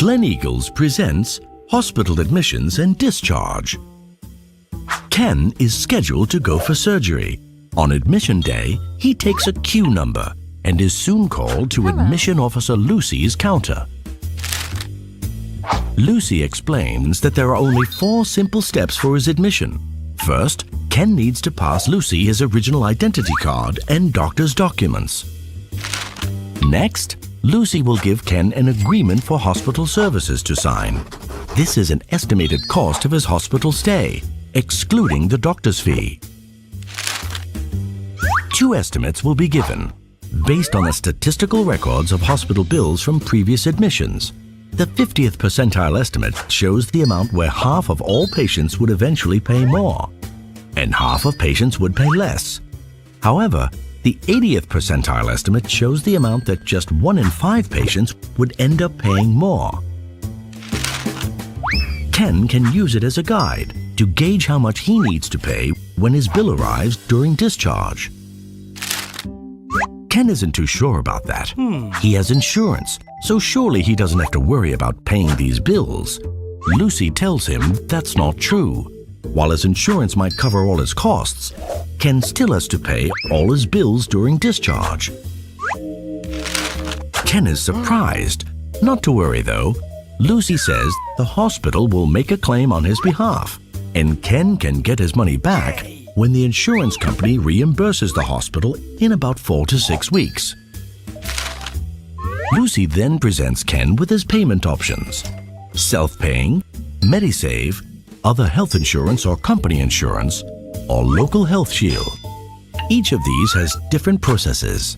Gleneagles presents Hospital Admissions and Discharge. Ken is scheduled to go for surgery. On admission day, he takes a queue number and is soon called to Admission Officer Lucy's counter. Lucy explains that there are only 4 simple steps for his admission. First, Ken needs to pass Lucy his original identity card and doctor's documents. Next, Lucy will give Ken an agreement for hospital services to sign. This is an estimated cost of his hospital stay, excluding the doctor's fee. 2 estimates will be given, based on the statistical records of hospital bills from previous admissions. The 50th percentile estimate shows the amount where half of all patients would eventually pay more, and half of patients would pay less. However, the 80th percentile estimate shows the amount that just 1 in 5 patients would end up paying more. Ken can use it as a guide to gauge how much he needs to pay when his bill arrives during discharge. Ken isn't too sure about that. He has insurance, so surely he doesn't have to worry about paying these bills. Lucy tells him that's not true. While his insurance might cover all his costs, Ken still has to pay all his bills during discharge. Ken is surprised. Not to worry though. Lucy says the hospital will make a claim on his behalf, and Ken can get his money back when the insurance company reimburses the hospital in about 4 to 6 weeks. Lucy then presents Ken with his payment options: self-paying, Medisave, other health insurance or company insurance, or local health shield. Each of these has different processes.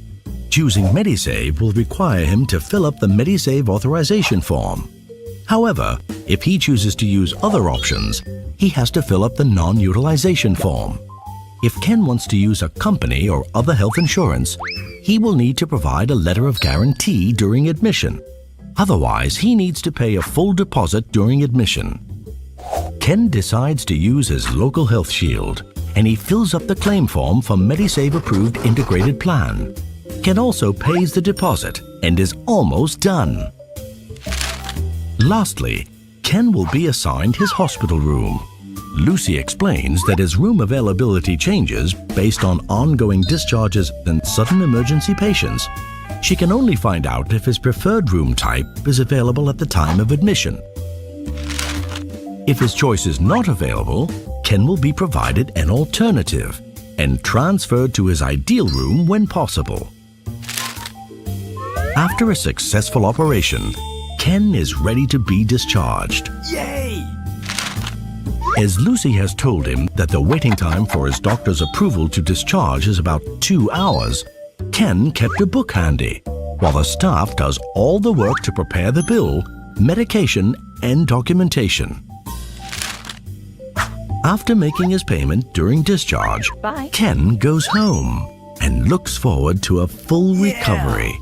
Choosing Medisave will require him to fill up the Medisave authorization form. However, if he chooses to use other options, he has to fill up the non-utilization form. If Ken wants to use a company or other health insurance, he will need to provide a letter of guarantee during admission. Otherwise, he needs to pay a full deposit during admission. Ken decides to use his local health shield, and he fills up the claim form for Medisave approved integrated plan. Ken also pays the deposit and is almost done. Lastly, Ken will be assigned his hospital room. Lucy explains that his room availability changes based on ongoing discharges and sudden emergency patients. She can only find out if his preferred room type is available at the time of admission. If his choice is not available, Ken will be provided an alternative and transferred to his ideal room when possible. After a successful operation, Ken is ready to be discharged. Yay! As Lucy has told him that the waiting time for his doctor's approval to discharge is about 2 hours, Ken kept a book handy, while the staff does all the work to prepare the bill, medication, and documentation. After making his payment during discharge, Ken goes home and looks forward to a full recovery.